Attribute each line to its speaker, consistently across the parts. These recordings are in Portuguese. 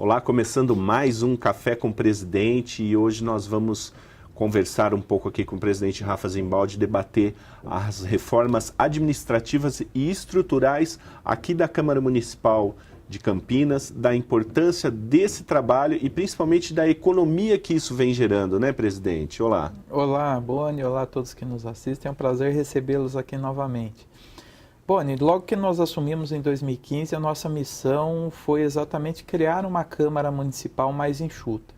Speaker 1: Olá, começando mais um Café com o Presidente e hoje nós vamos conversar um pouco aqui com o presidente Rafa Zimbaldi, debater as reformas administrativas e estruturais aqui da Câmara Municipal de Campinas, da importância desse trabalho e principalmente da economia que isso vem gerando, né, presidente? Olá.
Speaker 2: Olá, Boni, olá a todos que nos assistem, é um prazer recebê-los aqui novamente. Boni, logo que nós assumimos em 2015, a nossa missão foi exatamente criar uma Câmara Municipal mais enxuta,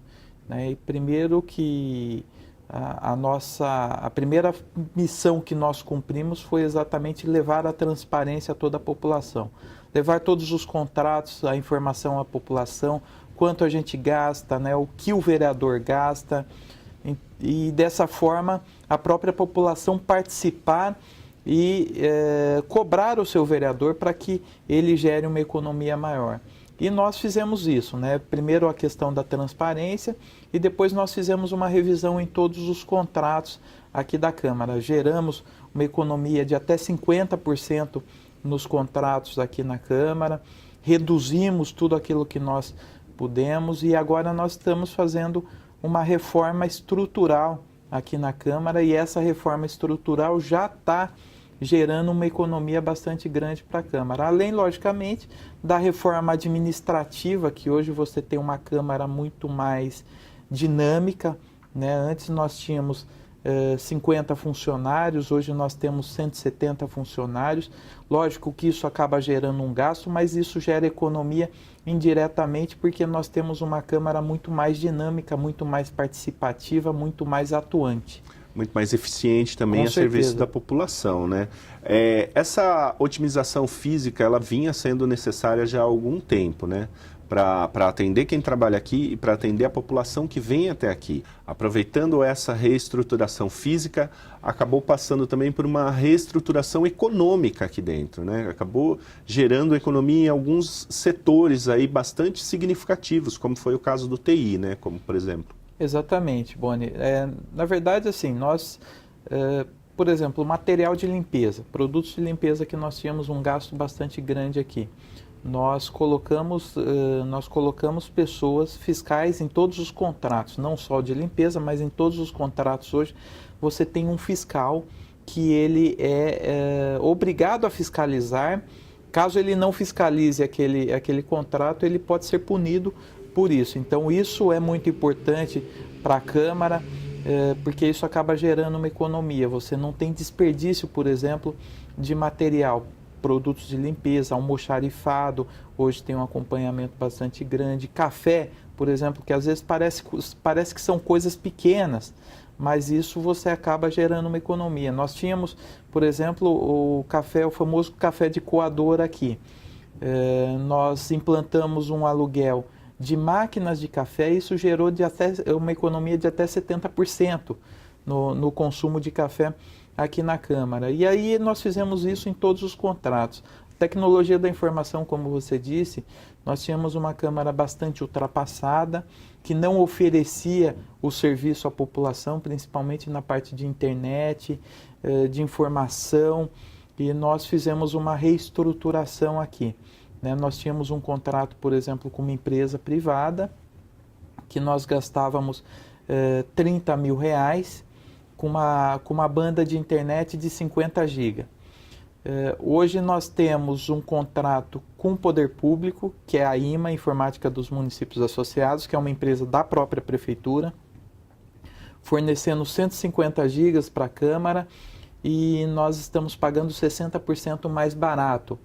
Speaker 2: né? E primeiro que a primeira missão que nós cumprimos foi exatamente levar a transparência a toda a população, levar todos os contratos, a informação à população, quanto a gente gasta, né, o que o vereador gasta, e dessa forma a própria população participar e cobrar o seu vereador para que ele gere uma economia maior. E nós fizemos isso, né? Primeiro a questão da transparência e depois nós fizemos uma revisão em todos os contratos aqui da Câmara. Geramos uma economia de até 50% nos contratos aqui na Câmara, reduzimos tudo aquilo que nós pudemos e agora nós estamos fazendo uma reforma estrutural aqui na Câmara e essa reforma estrutural já está gerando uma economia bastante grande para a Câmara. Além, logicamente, da reforma administrativa, que hoje você tem uma Câmara muito mais dinâmica, né? Antes nós tínhamos 50 funcionários, hoje nós temos 170 funcionários. Lógico que isso acaba gerando um gasto, mas isso gera economia indiretamente porque nós temos uma Câmara muito mais dinâmica, muito mais participativa, muito mais atuante.
Speaker 1: Muito mais eficiente também a serviço da população, né? Essa otimização física, ela vinha sendo necessária já há algum tempo, né? Para atender quem trabalha aqui e para atender a população que vem até aqui. Aproveitando essa reestruturação física, acabou passando também por uma reestruturação econômica aqui dentro, né? Acabou gerando economia em alguns setores aí bastante significativos, como foi o caso do TI, né? Como por exemplo.
Speaker 2: Exatamente, Boni. Na verdade, assim, nós, por exemplo, material de limpeza, produtos de limpeza que nós tínhamos um gasto bastante grande aqui. Nós colocamos pessoas fiscais em todos os contratos, não só de limpeza, mas em todos os contratos hoje você tem um fiscal que ele é obrigado a fiscalizar. Caso ele não fiscalize aquele contrato, ele pode ser punido por isso. Então isso é muito importante para a Câmara, porque isso acaba gerando uma economia. Você não tem desperdício, por exemplo, de material, produtos de limpeza, almoxarifado, hoje tem um acompanhamento bastante grande. Café, por exemplo, que às vezes parece que são coisas pequenas, mas isso você acaba gerando uma economia. Nós tínhamos, por exemplo, o famoso café de coador aqui. Nós implantamos um aluguel de máquinas de café, isso gerou uma economia de até 70% no consumo de café aqui na Câmara. E aí nós fizemos isso em todos os contratos. Tecnologia da informação, como você disse, nós tínhamos uma Câmara bastante ultrapassada, que não oferecia o serviço à população, principalmente na parte de internet, de informação, e nós fizemos uma reestruturação aqui. Nós tínhamos um contrato, por exemplo, com uma empresa privada, que nós gastávamos 30 mil reais com uma banda de internet de 50 GB. Hoje nós temos um contrato com o Poder Público, que é a IMA, Informática dos Municípios Associados, que é uma empresa da própria Prefeitura, fornecendo 150 GB para a Câmara e nós estamos pagando 60% mais barato.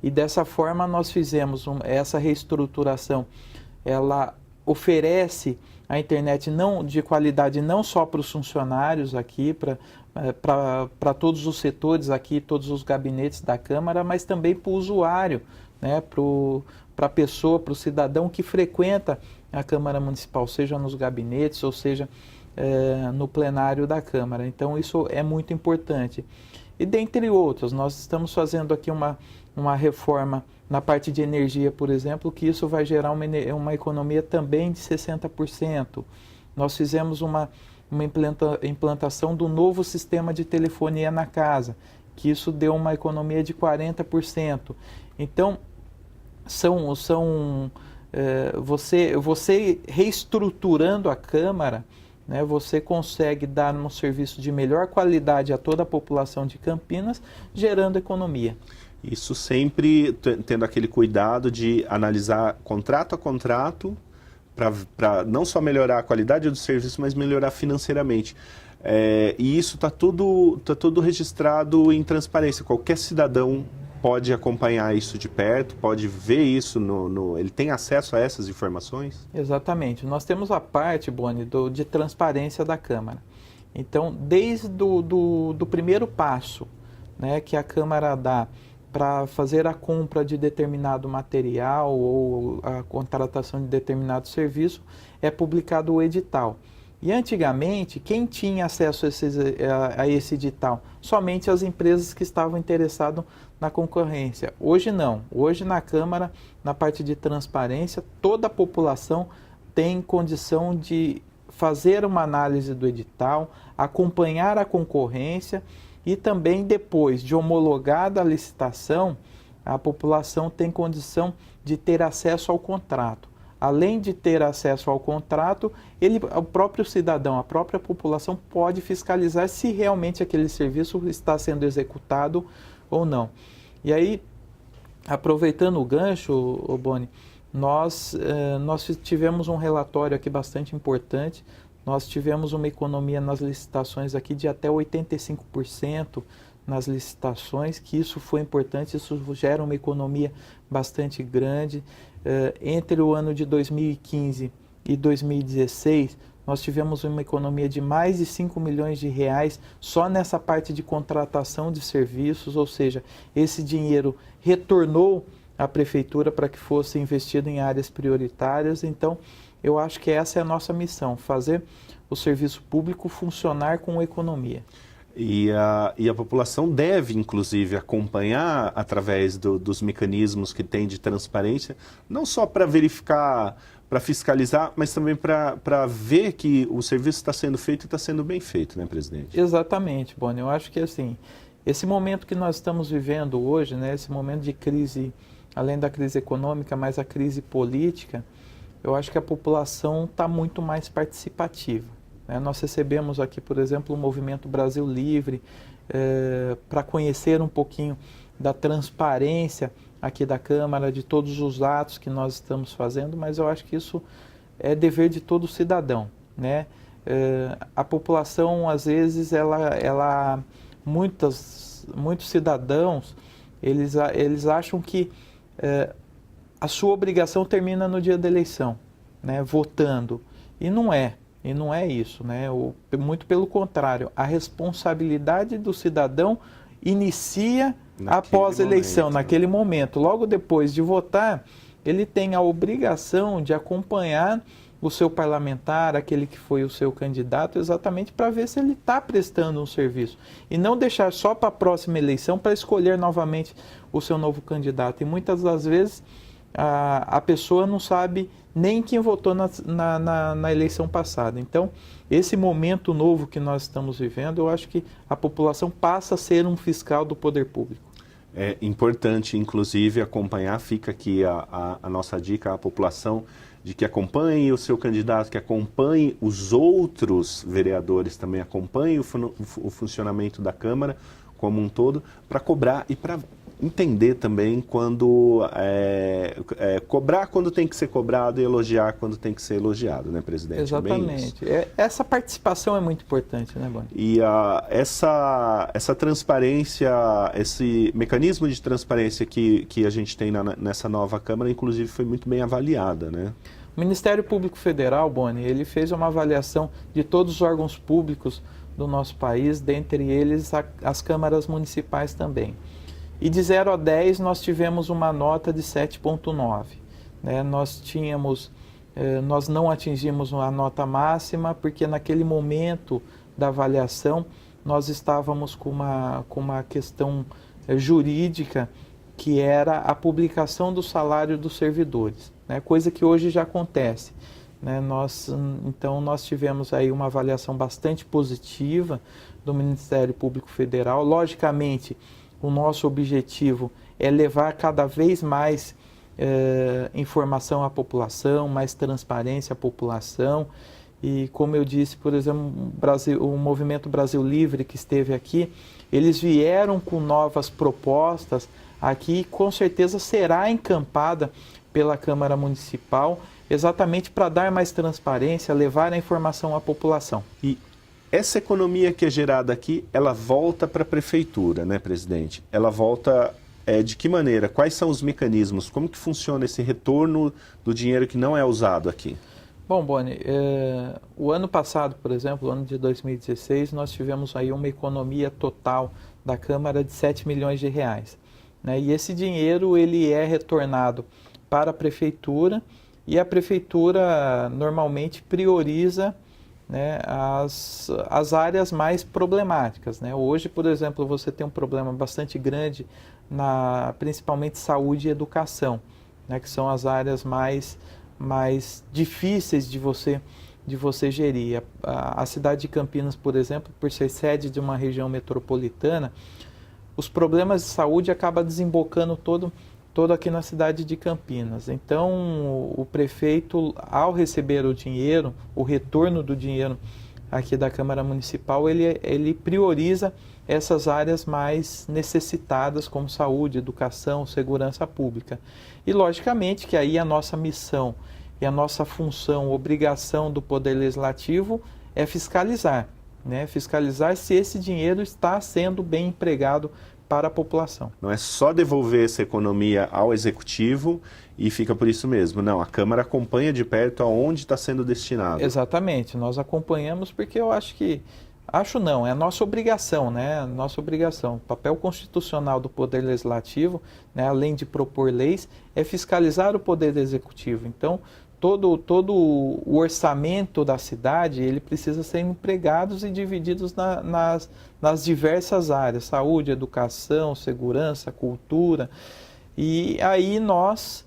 Speaker 2: E dessa forma nós fizemos essa reestruturação. Ela oferece a internet de qualidade não só para os funcionários aqui, para todos os setores aqui, todos os gabinetes da Câmara, mas também para o usuário, né, para a pessoa, para o cidadão que frequenta a Câmara Municipal, seja nos gabinetes ou seja no plenário da Câmara. Então isso é muito importante. E dentre outros, nós estamos fazendo aqui uma reforma na parte de energia, por exemplo, que isso vai gerar uma economia também de 60%. Nós fizemos uma implantação do novo sistema de telefonia na casa, que isso deu uma economia de 40%. Então, são você reestruturando a Câmara, né, você consegue dar um serviço de melhor qualidade a toda a população de Campinas, gerando economia.
Speaker 1: Isso sempre tendo aquele cuidado de analisar contrato a contrato, para não só melhorar a qualidade do serviço, mas melhorar financeiramente. E isso está tudo registrado em transparência. Qualquer cidadão pode acompanhar isso de perto, pode ver isso, ele tem acesso a essas informações?
Speaker 2: Exatamente. Nós temos a parte, Boni, de transparência da Câmara. Então, desde do primeiro passo, né, que a Câmara dá para fazer a compra de determinado material ou a contratação de determinado serviço, é publicado o edital. E antigamente, quem tinha acesso a esse edital? Somente as empresas que estavam interessadas na concorrência. Hoje não. Hoje na Câmara, na parte de transparência, toda a população tem condição de fazer uma análise do edital, acompanhar a concorrência e também depois de homologada a licitação, a população tem condição de ter acesso ao contrato. Além de ter acesso ao contrato, o próprio cidadão, a própria população pode fiscalizar se realmente aquele serviço está sendo executado ou não. E aí, aproveitando o gancho, Boni, nós tivemos um relatório aqui bastante importante. Nós tivemos uma economia nas licitações aqui de até 85% nas licitações, que isso foi importante, isso gera uma economia bastante grande. Entre o ano de 2015 e 2016, nós tivemos uma economia de mais de 5 milhões de reais só nessa parte de contratação de serviços, ou seja, esse dinheiro retornou à prefeitura para que fosse investido em áreas prioritárias. Então, eu acho que essa é a nossa missão, fazer o serviço público funcionar com economia.
Speaker 1: E a população deve, inclusive, acompanhar através dos mecanismos que tem de transparência, não só para verificar, para fiscalizar, mas também para ver que o serviço está sendo feito e está sendo bem feito, né, presidente?
Speaker 2: Exatamente, Boni. Eu acho que assim, esse momento que nós estamos vivendo hoje, né, esse momento de crise, além da crise econômica, mas a crise política, eu acho que a população está muito mais participativa. Nós recebemos aqui, por exemplo, o Movimento Brasil Livre, para conhecer um pouquinho da transparência aqui da Câmara, de todos os atos que nós estamos fazendo, mas eu acho que isso é dever de todo cidadão, né? A população, às vezes, muitos cidadãos, eles acham que a sua obrigação termina no dia da eleição, né? Votando, e não é. E não é isso, né? Muito pelo contrário, a responsabilidade do cidadão inicia após a eleição, naquele momento. Logo depois de votar, ele tem a obrigação de acompanhar o seu parlamentar, aquele que foi o seu candidato, exatamente para ver se ele está prestando um serviço. E não deixar só para a próxima eleição para escolher novamente o seu novo candidato. E muitas das vezes a pessoa não sabe nem quem votou na eleição passada. Então, esse momento novo que nós estamos vivendo, eu acho que a população passa a ser um fiscal do poder público.
Speaker 1: É importante, inclusive, acompanhar, fica aqui a nossa dica à população, de que acompanhe o seu candidato, que acompanhe os outros vereadores também, acompanhe o funcionamento da Câmara como um todo, para cobrar e para entender também quando cobrar quando tem que ser cobrado e elogiar quando tem que ser elogiado, né, presidente?
Speaker 2: Exatamente. Essa participação é muito importante, né, Boni?
Speaker 1: E essa transparência, esse mecanismo de transparência que a gente tem nessa nova Câmara, inclusive, foi muito bem avaliada, né?
Speaker 2: O Ministério Público Federal, Boni, ele fez uma avaliação de todos os órgãos públicos do nosso país, dentre eles as câmaras municipais também. E de 0 a 10 nós tivemos uma nota de 7,9. Né? Nós não atingimos a nota máxima porque naquele momento da avaliação nós estávamos com uma questão jurídica que era a publicação do salário dos servidores, né? Coisa que hoje já acontece. Né? Então nós tivemos aí uma avaliação bastante positiva do Ministério Público Federal. Logicamente, o nosso objetivo é levar cada vez mais informação à população, mais transparência à população. E como eu disse, por exemplo, o Movimento Brasil Livre que esteve aqui, eles vieram com novas propostas aqui, com certeza será encampada pela Câmara Municipal, exatamente para dar mais transparência, levar a informação à população.
Speaker 1: E essa economia que é gerada aqui, ela volta para a Prefeitura, né, presidente? Ela volta de que maneira? Quais são os mecanismos? Como que funciona esse retorno do dinheiro que não é usado aqui?
Speaker 2: Bom, Boni, o ano passado, por exemplo, o ano de 2016, nós tivemos aí uma economia total da Câmara de 7 milhões de reais. Né? E esse dinheiro ele é retornado para a Prefeitura e a Prefeitura normalmente prioriza, né, as áreas mais problemáticas. Né? Hoje, por exemplo, você tem um problema bastante grande principalmente saúde e educação, né, que são as áreas mais difíceis de você gerir. A cidade de Campinas, por exemplo, por ser sede de uma região metropolitana, os problemas de saúde acabam desembocando todo aqui na cidade de Campinas. Então, o prefeito, ao receber o dinheiro, o retorno do dinheiro aqui da Câmara Municipal, ele prioriza essas áreas mais necessitadas, como saúde, educação, segurança pública. E, logicamente, que aí a nossa missão e a nossa função, obrigação do Poder Legislativo é fiscalizar, né? Fiscalizar se esse dinheiro está sendo bem empregado para a população.
Speaker 1: Não é só devolver essa economia ao Executivo e fica por isso mesmo. Não, a Câmara acompanha de perto aonde está sendo destinado.
Speaker 2: Exatamente, nós acompanhamos porque eu acho que... Acho não, é a nossa obrigação, né? Nossa obrigação. O papel constitucional do Poder Legislativo, né, além de propor leis, é fiscalizar o Poder Executivo. Então, todo o orçamento da cidade, ele precisa ser empregados e divididos nas diversas áreas, saúde, educação, segurança, cultura. E aí nós,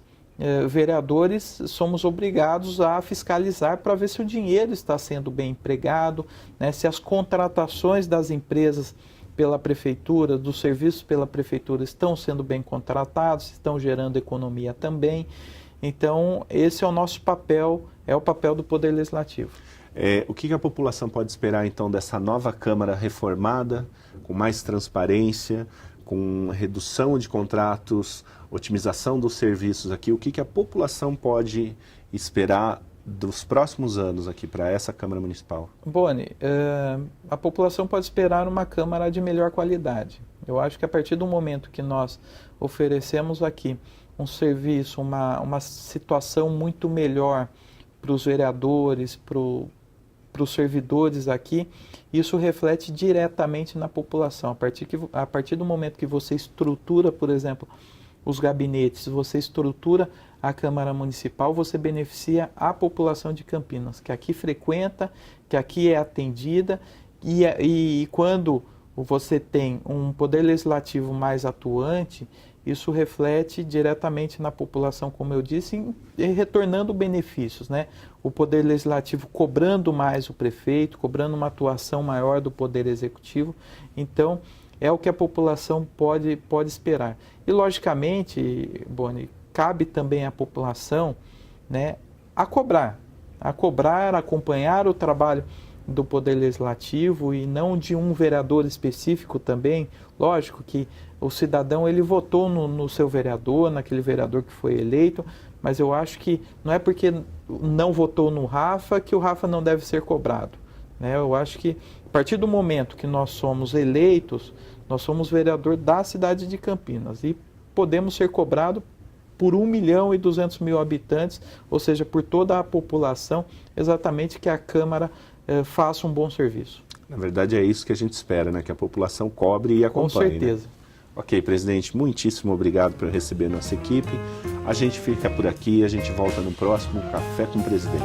Speaker 2: vereadores, somos obrigados a fiscalizar para ver se o dinheiro está sendo bem empregado, né, se as contratações das empresas pela prefeitura, dos serviços pela prefeitura estão sendo bem contratados, estão gerando economia também. Então, esse é o nosso papel, é o papel do Poder Legislativo.
Speaker 1: O que a população pode esperar, então, dessa nova Câmara reformada, com mais transparência, com redução de contratos, otimização dos serviços aqui? O que a população pode esperar dos próximos anos aqui para essa Câmara Municipal?
Speaker 2: Boni, a população pode esperar uma Câmara de melhor qualidade. Eu acho que a partir do momento que nós oferecemos aqui um serviço, uma situação muito melhor para os vereadores, para os servidores aqui, isso reflete diretamente na população. A partir do momento que você estrutura, por exemplo, os gabinetes, você estrutura a Câmara Municipal, você beneficia a população de Campinas, que aqui frequenta, que aqui é atendida, e quando você tem um Poder Legislativo mais atuante, isso reflete diretamente na população, como eu disse, e retornando benefícios, né? O Poder Legislativo cobrando mais o prefeito, cobrando uma atuação maior do Poder Executivo. Então, é o que a população pode esperar. E, logicamente, Boni, cabe também à população, né, a cobrar, acompanhar o trabalho do Poder Legislativo e não de um vereador específico também. Lógico que o cidadão ele votou no seu vereador, naquele vereador que foi eleito, mas eu acho que não é porque não votou no Rafa que o Rafa não deve ser cobrado, né? Eu acho que a partir do momento que nós somos eleitos, nós somos vereador da cidade de Campinas e podemos ser cobrados por 1.200.000 habitantes, ou seja, por toda a população, exatamente que a Câmara faça um bom serviço.
Speaker 1: Na verdade é isso que a gente espera, né? Que a população cobre e acompanhe.
Speaker 2: Com certeza.
Speaker 1: Né? Ok, presidente, muitíssimo obrigado por receber nossa equipe. A gente fica por aqui, a gente volta no próximo Café com o Presidente.